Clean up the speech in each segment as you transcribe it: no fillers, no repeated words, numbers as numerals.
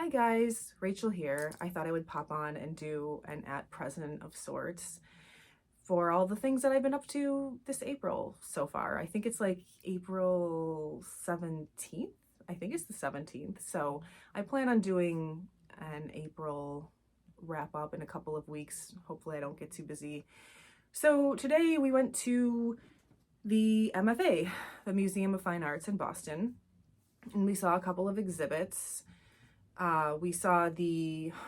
Hi guys, Rachel here. I thought I would pop on and do an at present of sorts for all the things that I've been up to this April so far. I think it's like April 17th. I think it's the 17th. So I plan on doing an April wrap up in a couple of weeks. Hopefully I don't get too busy. So today we went to the MFA, the Museum of Fine Arts in Boston, and we saw a couple of exhibits. We saw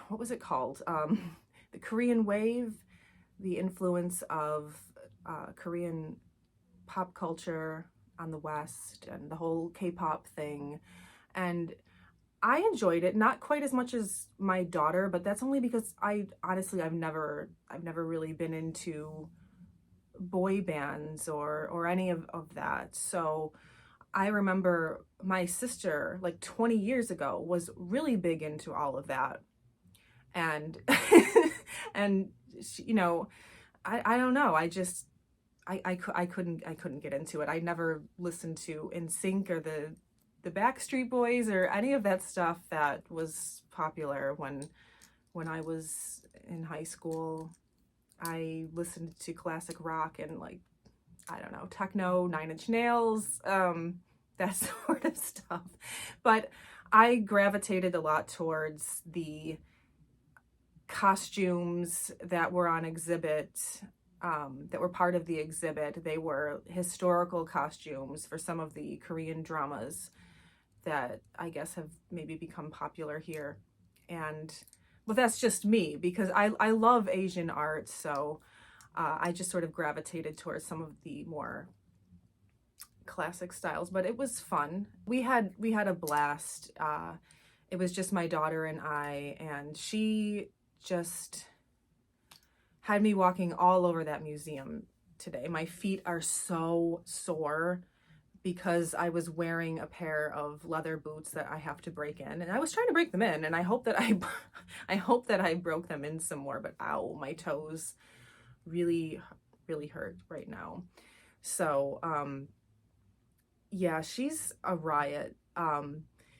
what was it called? The Korean Wave, the influence of Korean pop culture on the West and the whole K-pop thing. And I enjoyed it, not quite as much as my daughter, but that's only because I've never really been into boy bands or any of that. So I remember my sister, like 20 years ago, was really big into all of that. And, and she, I don't know. I couldn't get into it. I never listened to NSYNC or the Backstreet Boys or any of that stuff that was popular when I was in high school. I listened to classic rock and I don't know, techno, Nine Inch Nails, that sort of stuff. But I gravitated a lot towards the costumes that were on exhibit, that were part of the exhibit. They were historical costumes for some of the Korean dramas that I guess have maybe become popular here. But that's just me because I love Asian art, so I just sort of gravitated towards some of the more classic styles, but it was fun. We had a blast. It was just my daughter and I, and she just had me walking all over that museum today. My feet are so sore because I was wearing a pair of leather boots that I have to break in, and I was trying to break them in, and I hope that I broke them in some more, but ow, my toes really hurt right now. So yeah, she's a riot.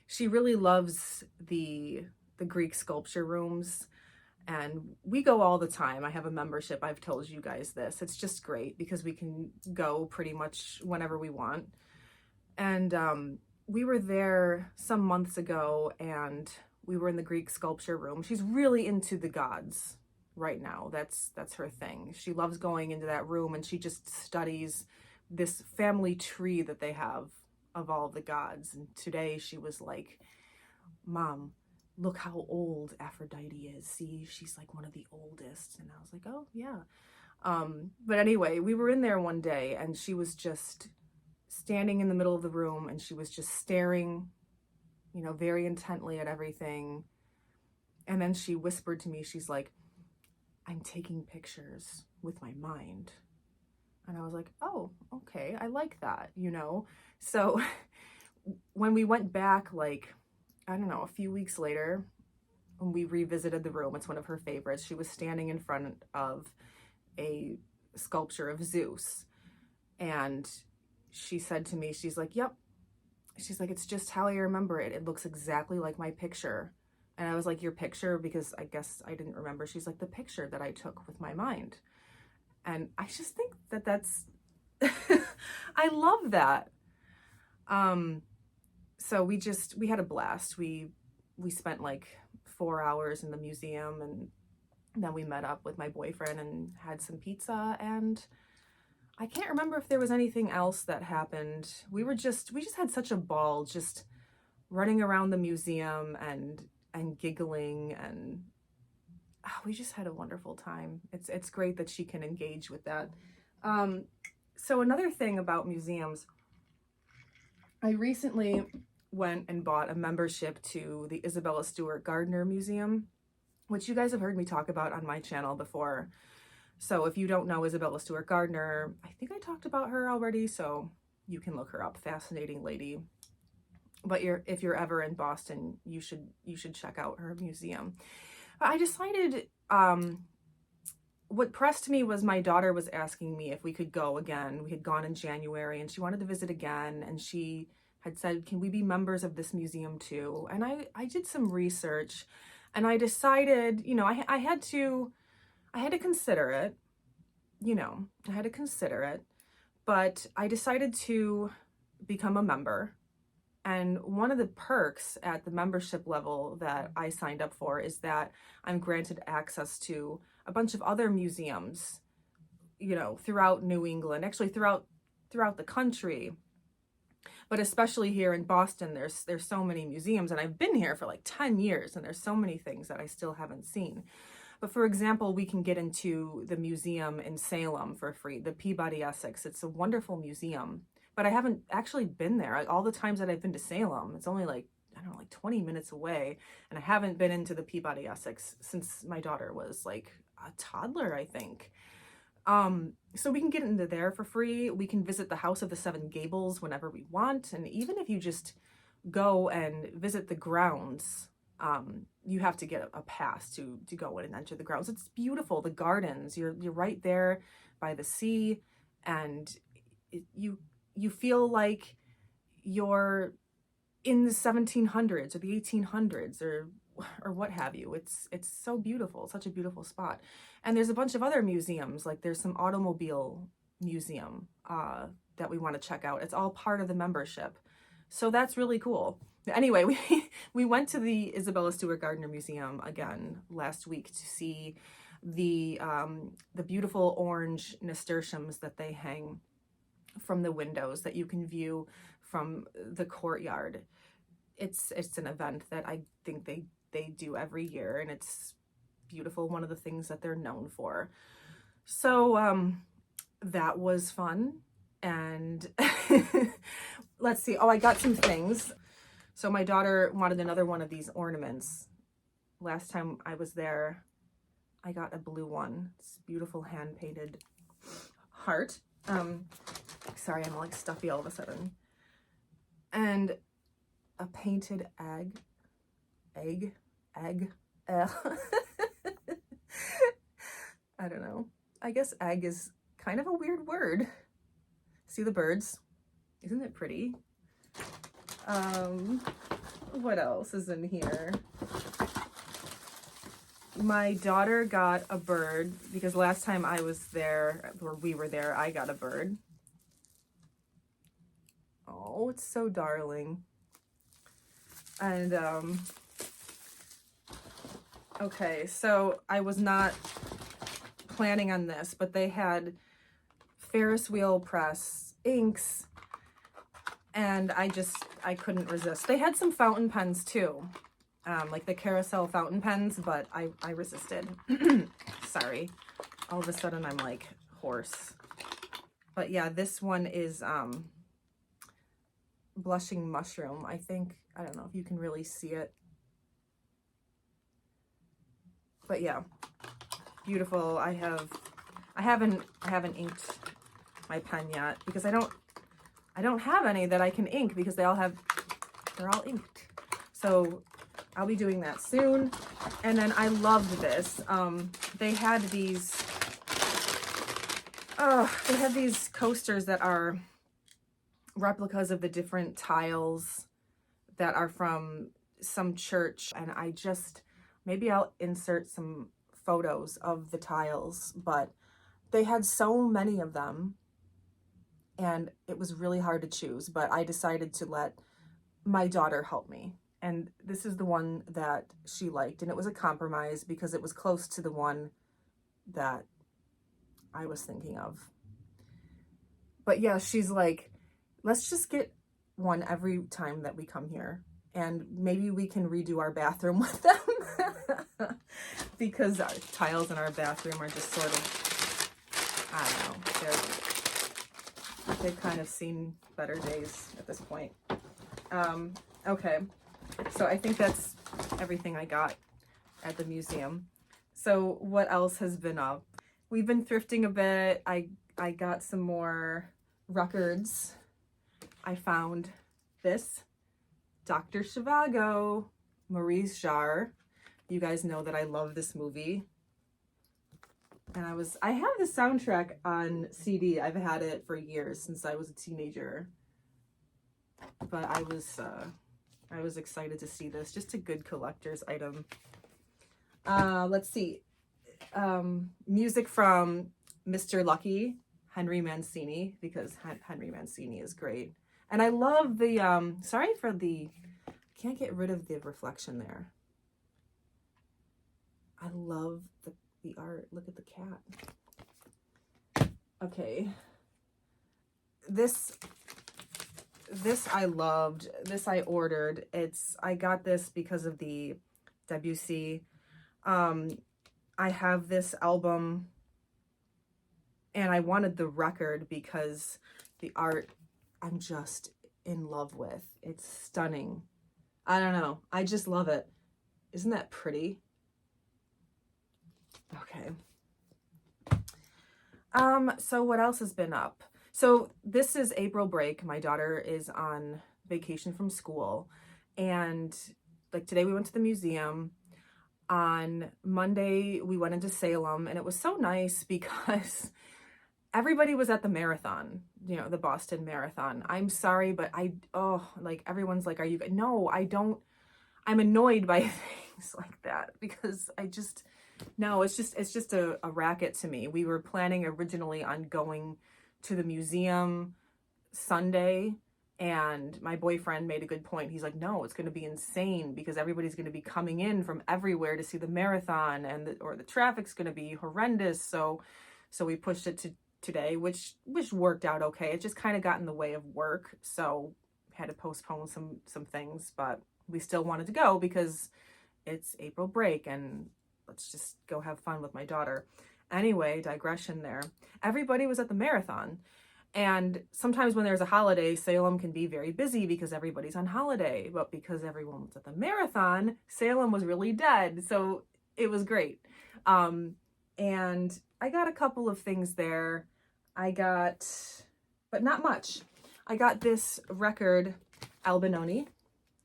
She really loves the Greek sculpture rooms, and we go all the time. I have a membership. I've told you guys this. It's just great because we can go pretty much whenever we want. And we were there some months ago, and we were in the Greek sculpture room. She's really into the gods right now. That's her thing. She loves going into that room, and she just studies this family tree that they have of all the gods. And today she was like, Mom, look how old Aphrodite is. See, she's like one of the oldest. And I was like, oh yeah. But anyway, we were in there one day, and she was just standing in the middle of the room, and she was just staring, very intently at everything. And then she whispered to me, she's like, I'm taking pictures with my mind. And I was like, oh, okay, I like that, So when we went back, I don't know, a few weeks later, when we revisited the room, it's one of her favorites. She was standing in front of a sculpture of Zeus. And she said to me, she's like, yep. She's like, it's just how I remember it. It looks exactly like my picture. And I was like, your picture? Because I guess I didn't remember. She's like, the picture that I took with my mind. And I just think that that's, I love that. So we had a blast. We spent like 4 hours in the museum, and then we met up with my boyfriend and had some pizza, and I can't remember if there was anything else that happened. We just had such a ball just running around the museum and giggling, and we just had a wonderful time. It's great that she can engage with that. So another thing about museums, I recently went and bought a membership to the Isabella Stewart Gardner Museum, which you guys have heard me talk about on my channel before. So if you don't know Isabella Stewart Gardner, I think I talked about her already, so you can look her up. Fascinating lady. But if you're ever in Boston, you should check out her museum. I decided, what pressed me was my daughter was asking me if we could go again. We had gone in January, and she wanted to visit again, and she had said, can we be members of this museum too? And I did some research, and I decided, you know, I had to consider it, you know, I had to consider it, but I decided to become a member. And one of the perks at the membership level that I signed up for is that I'm granted access to a bunch of other museums, you know, throughout New England, actually throughout the country. But especially here in Boston, there's so many museums, and I've been here for like 10 years, and there's so many things that I still haven't seen. But for example, we can get into the museum in Salem for free, the Peabody Essex. It's a wonderful museum, but I haven't actually been there. All the times that I've been to Salem, it's only like, I don't know, like 20 minutes away, and I haven't been into the Peabody Essex since my daughter was like a toddler, I think. So we can get into there for free. We can visit the House of the Seven Gables whenever we want. And even if you just go and visit the grounds, you have to get a pass to go in and enter the grounds. It's beautiful. The gardens, you're right there by the sea, and you feel like you're in the 1700s or the 1800s or what have you. It's so beautiful, such a beautiful spot. And there's a bunch of other museums, like there's some automobile museum that we want to check out. It's all part of the membership. So that's really cool. Anyway, we went to the Isabella Stewart Gardner Museum again last week to see the beautiful orange nasturtiums that they hang from the windows that you can view from the courtyard. It's an event that I think they do every year, and it's beautiful, one of the things that they're known for. So that was fun. And let's see, I got some things. So my daughter wanted another one of these ornaments. Last time I was there, I got a blue one. It's a beautiful hand-painted heart. Sorry, I'm like stuffy all of a sudden. And a painted egg. I don't know. I guess egg is kind of a weird word. See the birds? Isn't it pretty? What else is in here? My daughter got a bird because last time I was there, or we were there, I got a bird. Oh, it's so darling. And okay, so I was not planning on this, but they had Ferris wheel press inks, and I couldn't resist. They had some fountain pens too, like the carousel fountain pens, but I resisted. Sorry, all of a sudden I'm like hoarse. But yeah, this one is blushing mushroom. I don't know if you can really see it, but yeah, beautiful. I haven't inked my pen yet because I don't have any that I can ink because they're all inked. So I'll be doing that soon. And then I loved this. They had these coasters that are replicas of the different tiles that are from some church, and maybe I'll insert some photos of the tiles, but they had so many of them and it was really hard to choose, but I decided to let my daughter help me, and this is the one that she liked, and it was a compromise because it was close to the one that I was thinking of. But yeah, she's like, let's just get one every time that we come here, and maybe we can redo our bathroom with them because our tiles in our bathroom are just sort of, I don't know, they've kind of seen better days at this point. Okay, so I think that's everything I got at the museum. So what else has been up? We've been thrifting a bit. I got some more records. I found this Dr. Zhivago, Maurice Jarre. You guys know that I love this movie. And I have the soundtrack on CD. I've had it for years, since I was a teenager. but I was excited to see this. Just a good collector's item. Let's see. Music from Mr. Lucky, Henry Mancini, because Henry Mancini is great. And I love the, sorry for the, can't get rid of the reflection there. I love the art. Look at the cat. Okay. This I loved. This I ordered. I got this because of the WC. I have this album and I wanted the record because the art I'm just in love with. It's stunning. I don't know. I just love it. Isn't that pretty? Okay. So what else has been up? So this is April break. My daughter is on vacation from school, and like today we went to the museum. On Monday we went into Salem, and it was so nice because everybody was at the marathon, you know, the Boston Marathon. I'm sorry, but like everyone's like, are you, no, I don't, I'm annoyed by things like that because no, it's just a racket to me. We were planning originally on going to the museum Sunday, and my boyfriend made a good point. He's like, no, it's going to be insane because everybody's going to be coming in from everywhere to see the marathon, and the traffic's going to be horrendous. So we pushed it to today, which worked out okay. It just kind of got in the way of work, so had to postpone some things, but we still wanted to go because it's April break and let's just go have fun with my daughter. Anyway, digression there. Everybody was at the marathon. And sometimes when there's a holiday, Salem can be very busy because everybody's on holiday. But because everyone was at the marathon, Salem was really dead. So it was great. And I got a couple of things there. But not much. I got this record, Alboni.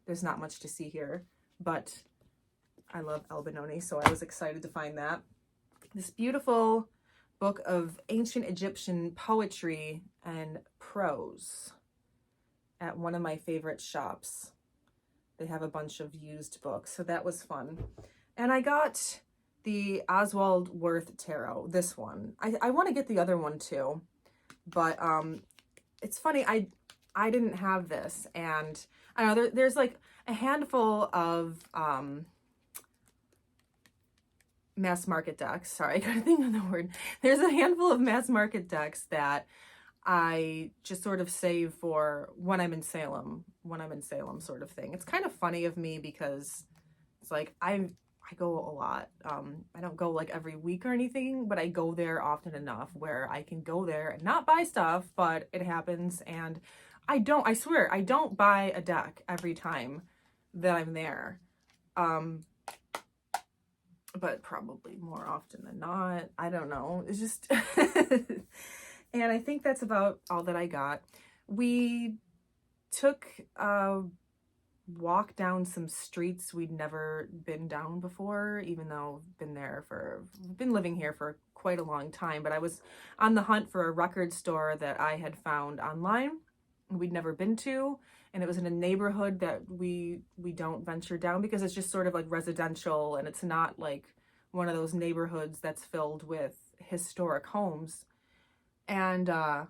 There's not much to see here, but I love Alboni, so I was excited to find that. This beautiful book of ancient Egyptian poetry and prose at one of my favorite shops. They have a bunch of used books, so that was fun. And I got the Oswald Worth Tarot, this one. I want to get the other one too, but it's funny, I didn't have this, and I don't know, there's like a handful of mass market decks. Sorry, I couldn't think of the word. There's a handful of mass market decks that I just sort of save for when I'm in Salem sort of thing. It's kind of funny of me because it's like I go a lot. I don't go like every week or anything, but I go there often enough where I can go there and not buy stuff, but it happens. And I swear, I don't buy a deck every time that I'm there. But probably more often than not. I don't know. It's just, and I think that's about all that I got. We took a walk down some streets we'd never been down before, even though I've been living here for quite a long time, but I was on the hunt for a record store that I had found online we'd never been to, and it was in a neighborhood that we don't venture down because it's just sort of like residential, and it's not like one of those neighborhoods that's filled with historic homes. And I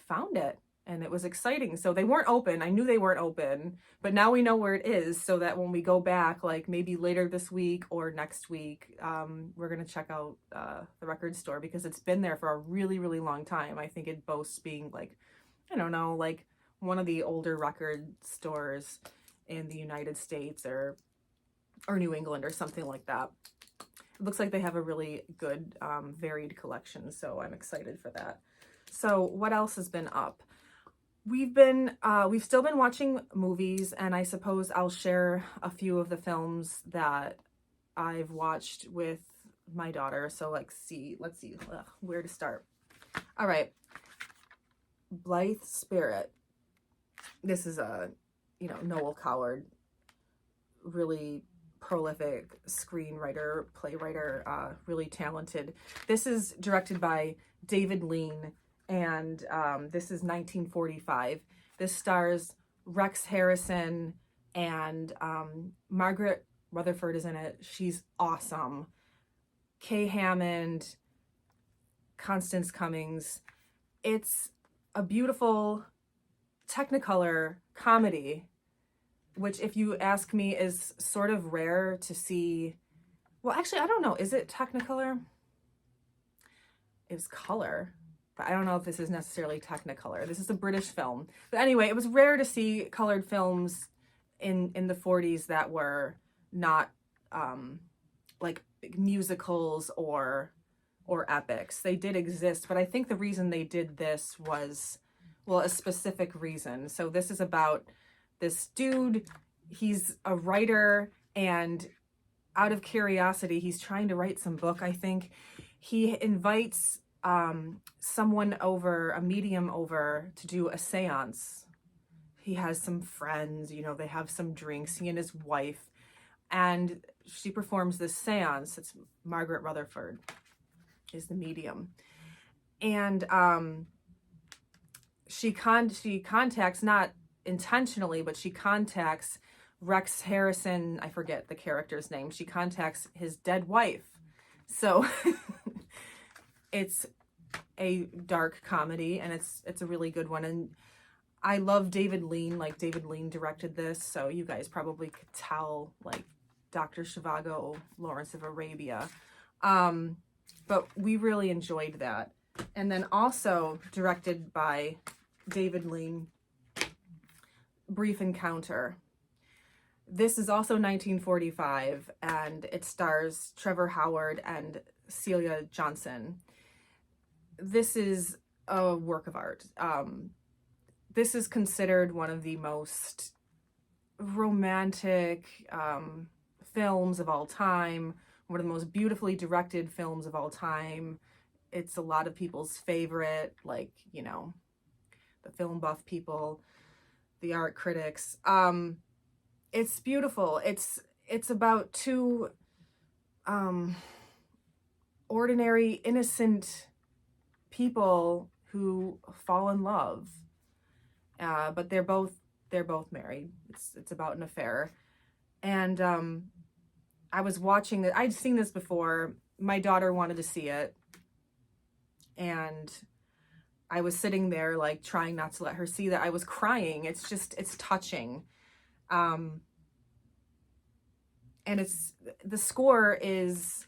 found it, and it was exciting. So they weren't open. I knew they weren't open, but now we know where it is, so that when we go back, like maybe later this week or next week, we're gonna check out the record store because it's been there for a really, really long time. I think it boasts being like, I don't know, like one of the older record stores in the United States or New England or something like that. It looks like they have a really good varied collection, so I'm excited for that. So what else has been up? We've still been watching movies, and I suppose I'll share a few of the films that I've watched with my daughter. So let's see where to start. All right. Blithe Spirit. This is Noel Coward, really prolific screenwriter, playwright, really talented. This is directed by David Lean, and this is 1945. This stars Rex Harrison, and Margaret Rutherford is in it. She's awesome. Kay Hammond, Constance Cummings. It's a beautiful Technicolor comedy, which, if you ask me, is sort of rare to see. Well, actually, I don't know. Is it Technicolor? It was color, but I don't know if this is necessarily Technicolor. This is a British film. But anyway, it was rare to see colored films in the 40s that were not like musicals or epics. They did exist, but I think the reason they did this was, well, a specific reason. So this is about this dude. He's a writer, and out of curiosity, he's trying to write some book, I think. He invites someone over, a medium over, to do a seance. He has some friends, you know, they have some drinks, he and his wife, and she performs this seance. It's Margaret Rutherford is the medium. And she contacts, not intentionally, but she contacts Rex Harrison, I forget the character's name. She contacts his dead wife. So it's a dark comedy, and it's a really good one. And I love David Lean. Like, David Lean directed this, so you guys probably could tell, like, Dr. Zhivago, Lawrence of Arabia. But we really enjoyed that. And then also directed by David Lean, Brief Encounter. This is also 1945, and it stars Trevor Howard and Celia Johnson. This is a work of art. This is considered one of the most romantic films of all time, one of the most beautifully directed films of all time. It's a lot of people's favorite, like, you know, the film buff people, the art critics. It's beautiful. It's about two ordinary, innocent people who fall in love, but they're both married. It's about an affair. And I was watching it. I'd seen this before. My daughter wanted to see it, and I was sitting there, like, trying not to let her see that I was crying. It's touching. And the score is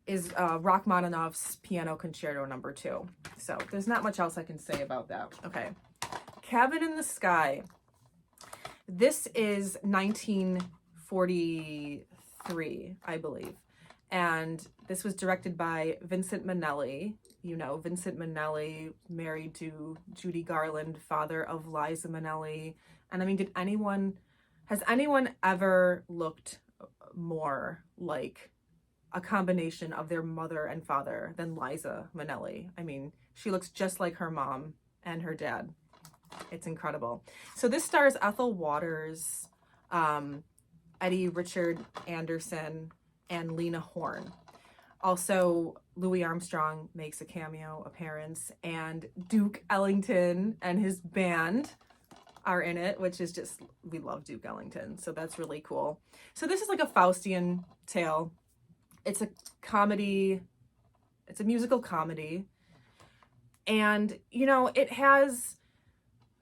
Rachmaninoff's Piano Concerto No. 2. So there's not much else I can say about that. Okay. Cabin in the Sky. This is 1943, I believe. And this was directed by Vincent Minnelli. You know, Vincent Minnelli, married to Judy Garland, father of Liza Minnelli. And I mean, has anyone ever looked more like a combination of their mother and father than Liza Minnelli? I mean, she looks just like her mom and her dad. It's incredible. So this stars Ethel Waters, Eddie Richard Anderson, and Lena Horne. Also, Louis Armstrong makes a cameo appearance, and Duke Ellington and his band are in it, which is just, we love Duke Ellington, so that's really cool. So this is like a Faustian tale. It's a comedy, it's a musical comedy, and you know, it has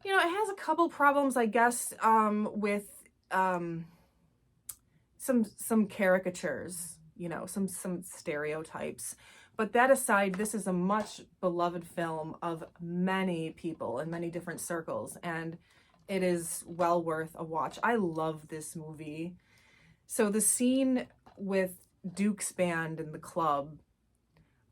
a couple problems, I guess, with some caricatures, you know, some stereotypes. But that aside, this is a much beloved film of many people in many different circles, and it is well worth a watch. I love this movie. So the scene with Duke's band in the club,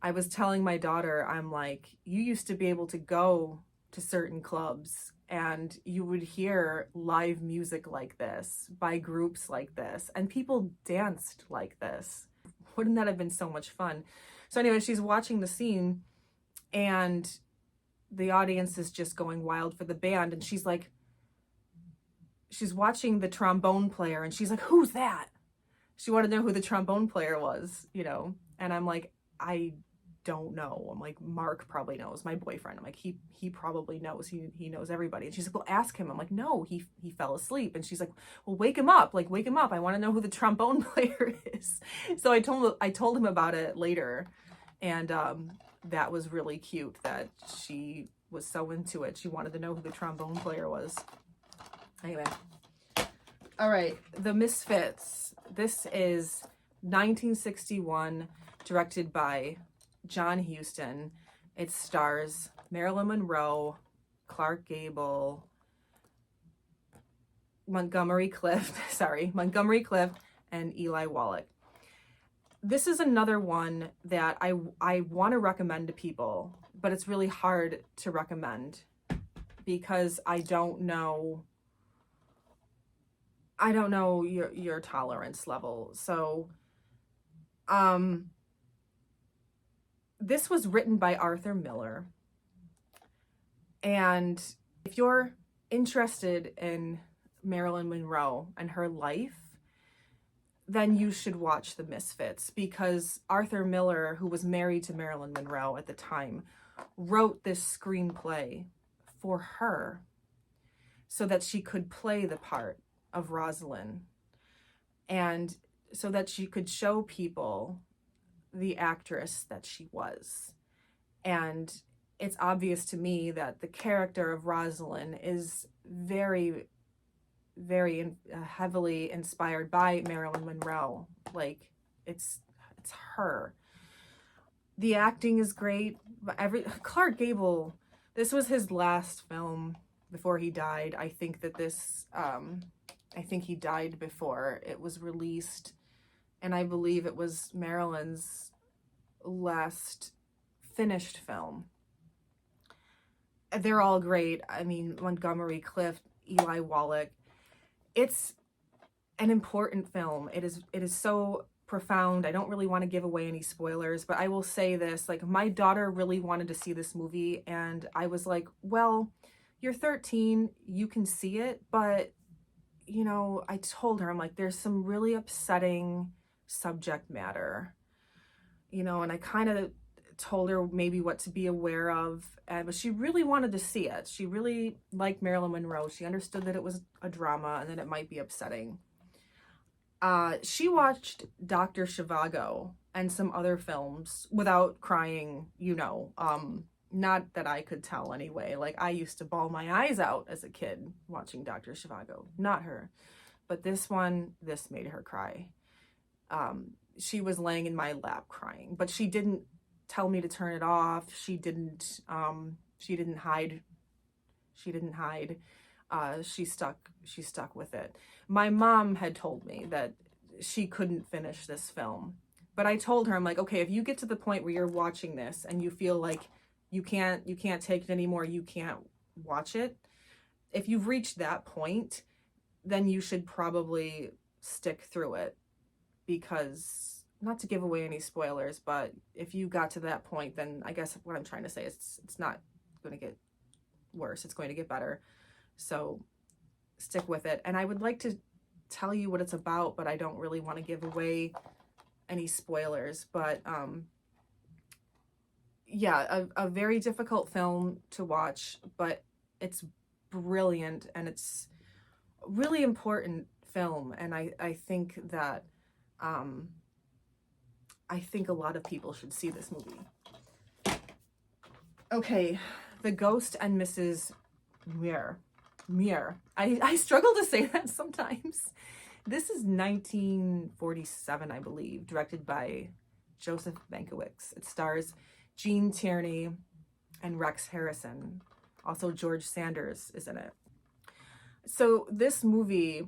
I was telling my daughter, I'm like, you used to be able to go to certain clubs and you would hear live music like this by groups like this, and people danced like this. Wouldn't that have been so much fun? So anyway, she's watching the scene and the audience is just going wild for the band, and she's like, she's watching the trombone player and she's like, who's that? She wanted to know who the trombone player was, you know, and I'm like, I don't know. I'm like, Mark probably knows, my boyfriend. I'm like, he probably knows. He knows everybody. And she's like, well, ask him. I'm like, no, he fell asleep. And she's like, well, wake him up. Like, wake him up. I want to know who the trombone player is. So I told him about it later. And that was really cute that she was so into it. She wanted to know who the trombone player was. Anyway. All right. The Misfits. This is 1961, directed by John Huston. It stars Marilyn Monroe, Clark Gable, Montgomery Clift, and Eli Wallach. This is another one that I want to recommend to people, but it's really hard to recommend because I don't know your tolerance level. So this was written by Arthur Miller. And if you're interested in Marilyn Monroe and her life, then you should watch The Misfits, because Arthur Miller, who was married to Marilyn Monroe at the time, wrote this screenplay for her so that she could play the part of Rosalind, and so that she could show people the actress that she was. And it's obvious to me that the character of Rosalind is very, very heavily inspired by Marilyn Monroe. Like, it's her. The acting is great. Clark Gable, this was his last film before he died. I think he died before it was released, and I believe it was Marilyn's last finished film. They're all great. I mean, Montgomery Clift, Eli Wallach. It's an important film. It is so profound. I don't really want to give away any spoilers, but I will say this, like, my daughter really wanted to see this movie, and I was like, well, you're 13, you can see it, but you know, I told her, I'm like, there's some really upsetting subject matter, you know, and I kind of told her maybe what to be aware of, but she really wanted to see it. She really liked Marilyn Monroe. She understood that it was a drama and that it might be upsetting. She watched Dr. Zhivago and some other films without crying, you know, not that I could tell anyway. Like, I used to bawl my eyes out as a kid watching Dr. Zhivago, not her. But this made her cry. She was laying in my lap crying, but she didn't tell me to turn it off. She didn't hide. She stuck with it. My mom had told me that she couldn't finish this film, but I told her, I'm like, okay, if you get to the point where you're watching this and you feel like you can't take it anymore, you can't watch it, if you've reached that point, then you should probably stick through it, because, not to give away any spoilers, but if you got to that point, then I guess what I'm trying to say is it's not going to get worse, it's going to get better. So stick with it. And I would like to tell you what it's about, but I don't really want to give away any spoilers. But yeah, a very difficult film to watch, but it's brilliant, and it's a really important film. And I think that I think a lot of people should see this movie. Okay, The Ghost and Mrs. Mirr. I struggle to say that sometimes. This is 1947, I believe, directed by Joseph Mankiewicz. It stars Gene Tierney and Rex Harrison. Also, George Sanders is in it. So this movie,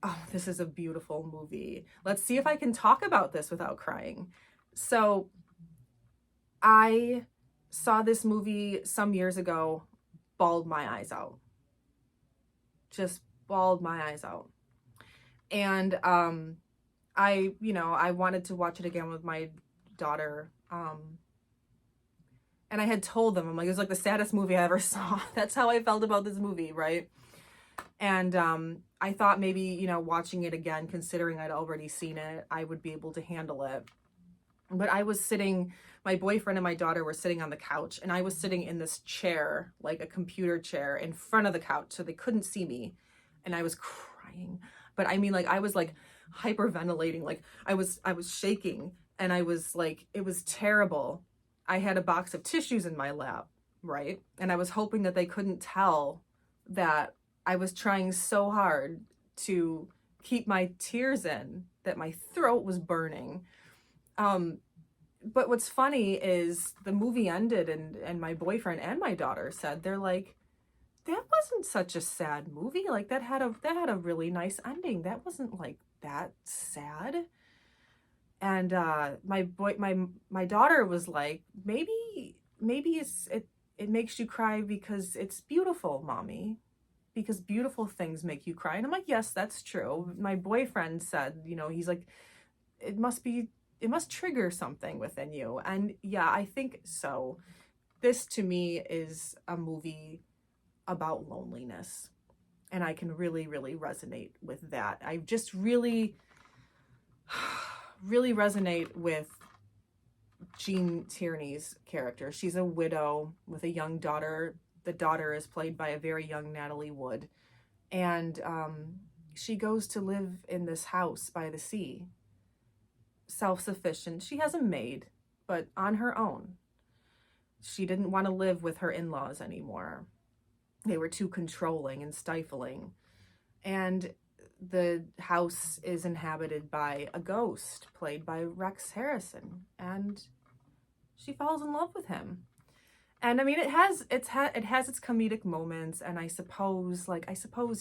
oh, this is a beautiful movie. Let's see if I can talk about this without crying. So I saw this movie some years ago, bawled my eyes out. Just bawled my eyes out. And I wanted to watch it again with my daughter. And I had told them, I'm like, it was like the saddest movie I ever saw. That's how I felt about this movie, right? And I thought maybe, watching it again, considering I'd already seen it, I would be able to handle it. But I was sitting, my boyfriend and my daughter were sitting on the couch, and I was sitting in this chair, like a computer chair in front of the couch, so they couldn't see me. And I was crying. But I mean, like, I was like hyperventilating, like I was shaking, and I was like, it was terrible. I had a box of tissues in my lap, right? And I was hoping that they couldn't tell that I was trying so hard to keep my tears in that my throat was burning. But what's funny is the movie ended, and my boyfriend and my daughter said, they're like, that wasn't such a sad movie. Like that had a really nice ending. That wasn't like that sad. And my daughter was like, maybe it makes you cry because it's beautiful, mommy. Because beautiful things make you cry. And I'm like, yes, that's true. My boyfriend said, he's like, it must trigger something within you. And yeah, I think so. This to me is a movie about loneliness. And I can really, really resonate with that. I just really, really resonate with Jean Tierney's character. She's a widow with a young daughter. The daughter is played by a very young Natalie Wood. And she goes to live in this house by the sea. Self-sufficient. She has a maid, but on her own. She didn't want to live with her in-laws anymore. They were too controlling and stifling. And the house is inhabited by a ghost played by Rex Harrison, and she falls in love with him. And I mean, it has its comedic moments, and I suppose,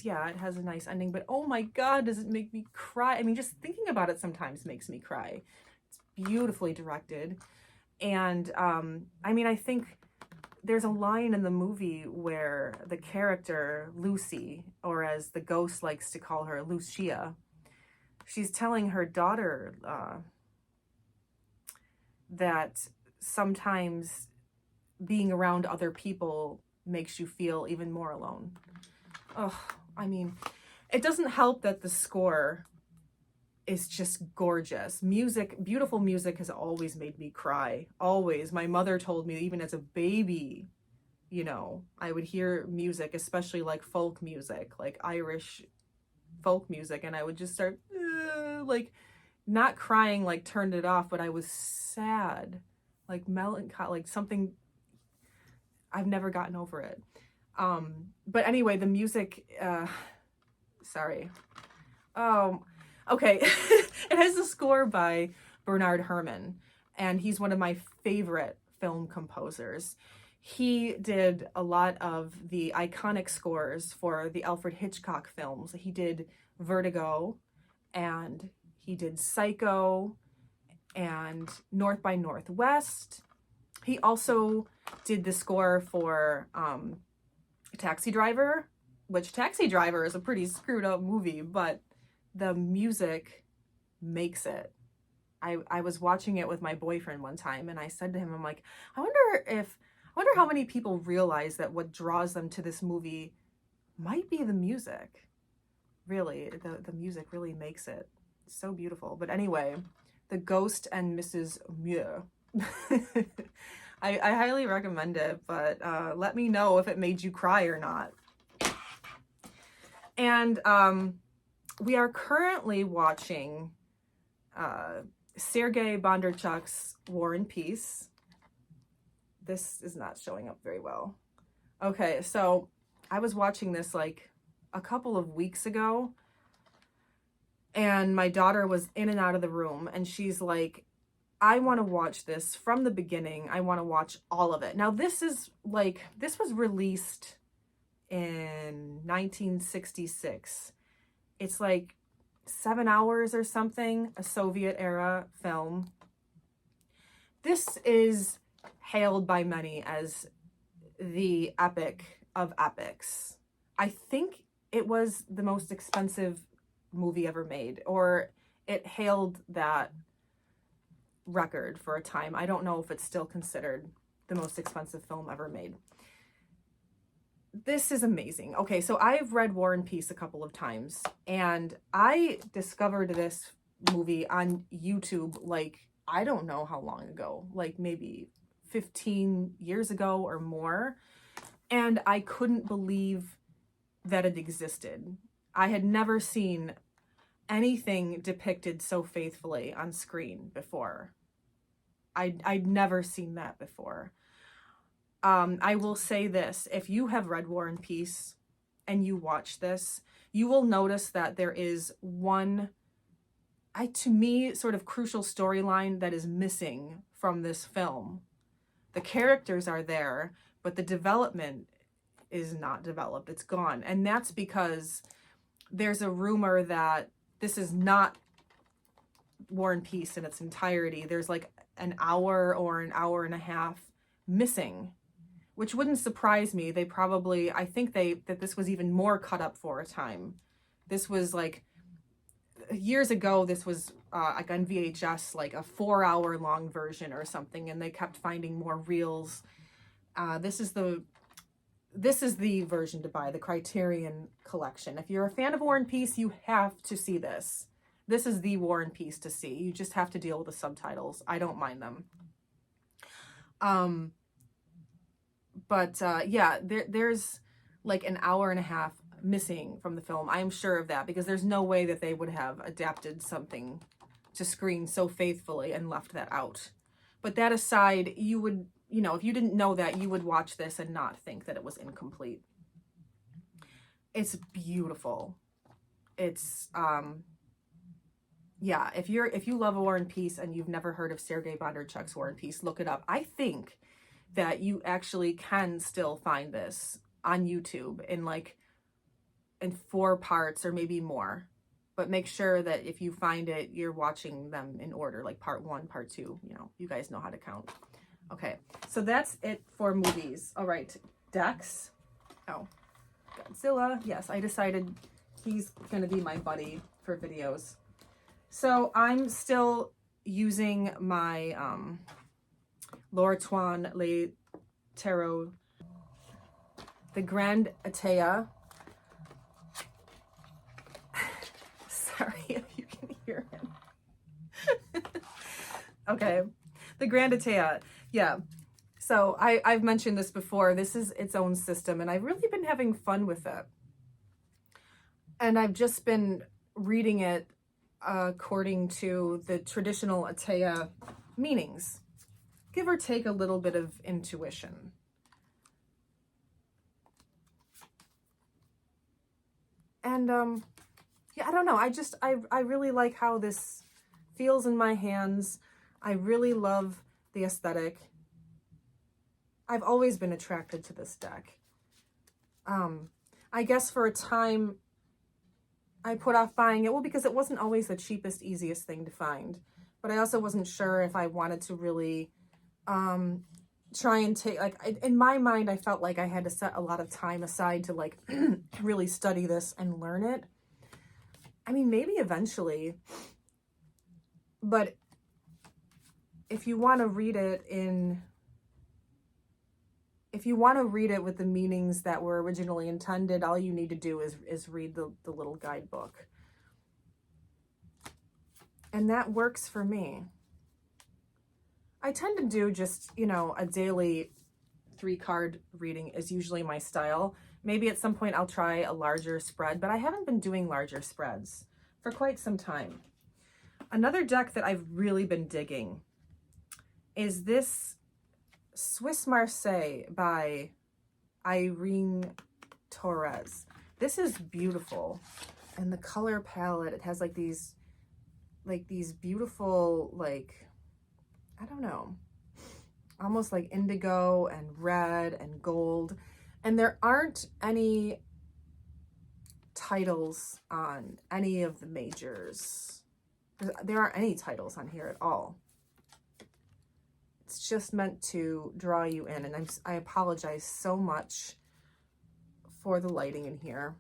yeah, it has a nice ending, but oh my God, does it make me cry? I mean, just thinking about it sometimes makes me cry. It's beautifully directed. And I mean, I think there's a line in the movie where the character Lucy, or as the ghost likes to call her, Lucia, she's telling her daughter that sometimes being around other people makes you feel even more alone. Oh, I mean, it doesn't help that the score is just gorgeous. Beautiful music has always made me cry. Always. My mother told me, even as a baby, I would hear music, especially like folk music, like Irish folk music, and I would just start like not crying, like turned it off, but I was sad, like melancholy, like something. I've never gotten over it. But anyway, the music, sorry. Okay. It has the score by Bernard Herrmann, and he's one of my favorite film composers. He did a lot of the iconic scores for the Alfred Hitchcock films. He did Vertigo, and he did Psycho, and North by Northwest. He also did the score for Taxi Driver, which Taxi Driver is a pretty screwed up movie, but the music makes it. I was watching it with my boyfriend one time, and I said to him, I'm like, I wonder how many people realize that what draws them to this movie might be the music. Really, the music really makes it so beautiful. But anyway, The Ghost and Mrs. Mirr. I highly recommend it, but let me know if it made you cry or not. And we are currently watching Sergei Bondarchuk's War and Peace. This is not showing up very well. Okay, so I was watching this like a couple of weeks ago, and my daughter was in and out of the room, and she's like, I want to watch this from the beginning. I want to watch all of it. Now, this was released in 1966. It's like 7 hours or something, a Soviet era film. This is hailed by many as the epic of epics. I think it was the most expensive movie ever made, or it hailed that record for a time. I don't know if it's still considered the most expensive film ever made. This is amazing. Okay, so I've read War and Peace a couple of times, and I discovered this movie on YouTube like I don't know how long ago, like maybe 15 years ago or more. And I couldn't believe that it existed. I had never seen anything depicted so faithfully on screen before. I'd never seen that before. I will say this, if you have read War and Peace and you watch this, you will notice that there is one, to me, sort of crucial storyline that is missing from this film. The characters are there, but the development is not developed. It's gone. And that's because there's a rumor that this is not War and Peace in its entirety. There's like an hour or an hour and a half missing, which wouldn't surprise me. They probably, I think that this was even more cut up for a time. This was like, years ago, this was like on VHS, like a 4-hour long version or something, and they kept finding more reels. This is the version to buy, the Criterion collection. If you're a fan of War and Peace, you have to see this. This is the War and Peace to see. You just have to deal with the subtitles. I don't mind them. Yeah, there's like an hour and a half missing from the film. I am sure of that, because there's no way that they would have adapted something to screen so faithfully and left that out. But that aside, you would, if you didn't know that, you would watch this and not think that it was incomplete. It's beautiful. It's, yeah, if you love War and Peace and you've never heard of Sergei Bondarchuk's War and Peace, look it up. I think that you actually can still find this on YouTube in 4 parts or maybe more. But make sure that if you find it, you're watching them in order, like part 1, part 2, you guys know how to count. Okay, so that's it for movies. All right, Dex. Oh, Godzilla. Yes, I decided he's gonna be my buddy for videos. So I'm still using my L'Ortoine Les Tarot, the Grand Atea. Sorry if you can hear him. Okay, the Grand Atea. Yeah. So I've mentioned this before. This is its own system, and I've really been having fun with it. And I've just been reading it according to the traditional Atea meanings, give or take a little bit of intuition. And yeah, I don't know. I really like how this feels in my hands. I really love the aesthetic. I've always been attracted to this deck. I guess for a time I put off buying it, well, because it wasn't always the cheapest, easiest thing to find. But I also wasn't sure if I wanted to really try and take, in my mind, I felt like I had to set a lot of time aside to really study this and learn it. I mean, maybe eventually, but if you want to read it with the meanings that were originally intended, all you need to do is read the little guidebook. And that works for me. I tend to do just, a daily 3-card reading is usually my style. Maybe at some point I'll try a larger spread, but I haven't been doing larger spreads for quite some time. Another deck that I've really been digging is this Swiss Marseille by Irene Torres. This is beautiful. And the color palette, it has these beautiful, I don't know, almost like indigo and red and gold. And there aren't any titles on any of the majors. There aren't any titles on here at all. It's just meant to draw you in. And I apologize so much for the lighting in here.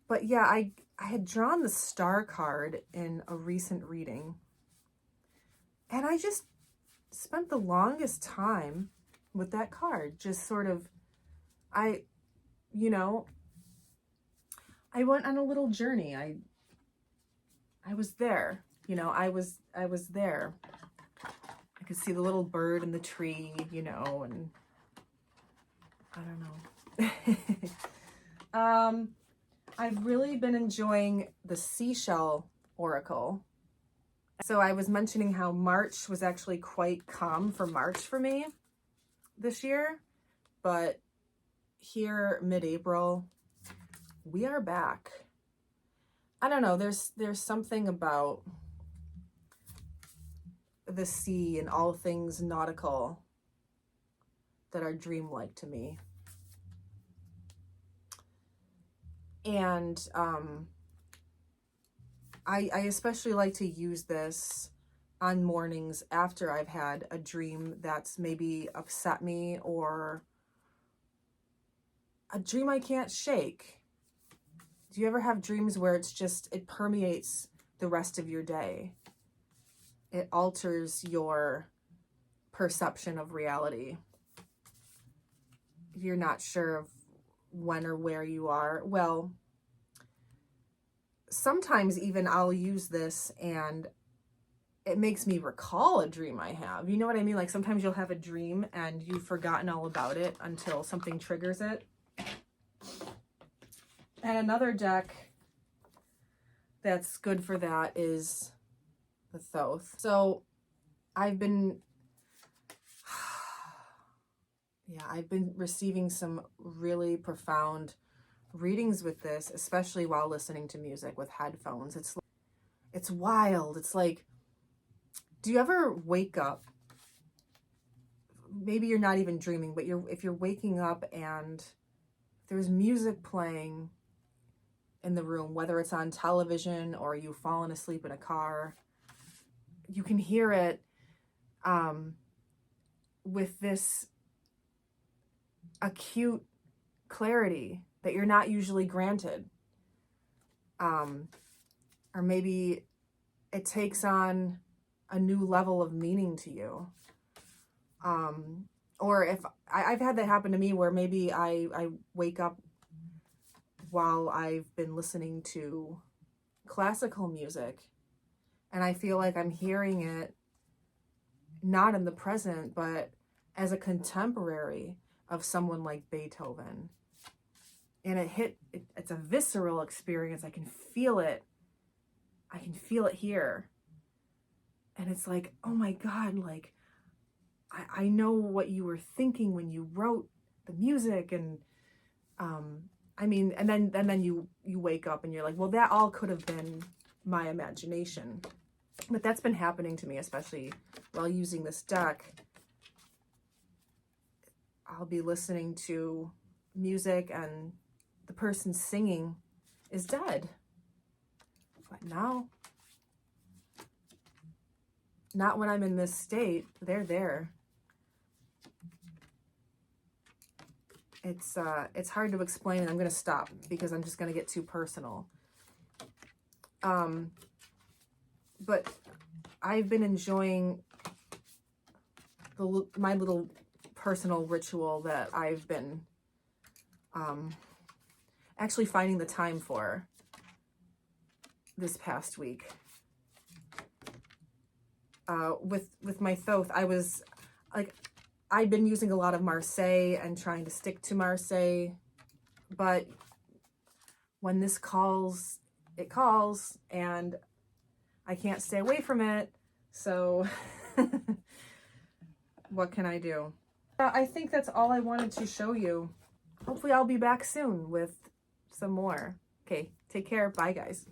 But yeah, I had drawn the star card in a recent reading. And I just spent the longest time with that card. Just sort of, I went on a little journey. I was there. You know, I was there. I could see the little bird in the tree, you know, and I don't know. I've really been enjoying the seashell oracle. So I was mentioning how March was actually quite calm for March for me this year, but here mid-April, we are back. I don't know, there's something about the sea and all things nautical that are dreamlike to me. And I especially like to use this on mornings after I've had a dream that's maybe upset me, or a dream I can't shake. Do you ever have dreams where it's just, it permeates the rest of your day? It alters your perception of reality. You're not sure of when or where you are. Well, sometimes even I'll use this and it makes me recall a dream I have. You know what I mean? Like sometimes you'll have a dream and you've forgotten all about it until something triggers it. And another deck that's good for that is the Thoth. So I've been receiving some really profound readings with this, especially while listening to music with headphones. It's wild. It's like, do you ever wake up? Maybe you're not even dreaming, but if you're waking up and there's music playing in the room, whether it's on television or you've fallen asleep in a car, you can hear it with this acute clarity that you're not usually granted. Or maybe it takes on a new level of meaning to you. Or if I've had that happen to me where maybe I wake up while I've been listening to classical music and I feel like I'm hearing it not in the present, but as a contemporary of someone like Beethoven. And it's a visceral experience. I can feel it. I can feel it here. And it's like, oh my God, like, I know what you were thinking when you wrote the music. And I mean, and then you wake up and you're like, well, that all could have been my imagination. But that's been happening to me, especially while using this deck. I'll be listening to music and the person singing is dead. But now, not when I'm in this state. They're there. It's hard to explain, and I'm going to stop because I'm just going to get too personal. But I've been enjoying my little personal ritual that I've been actually finding the time for this past week. With my Thoth, I was like, I've been using a lot of Marseille and trying to stick to Marseille, but when this calls, it calls, and I can't stay away from it, so what can I do? I think that's all I wanted to show you. Hopefully I'll be back soon with some more. Okay, take care. Bye, guys.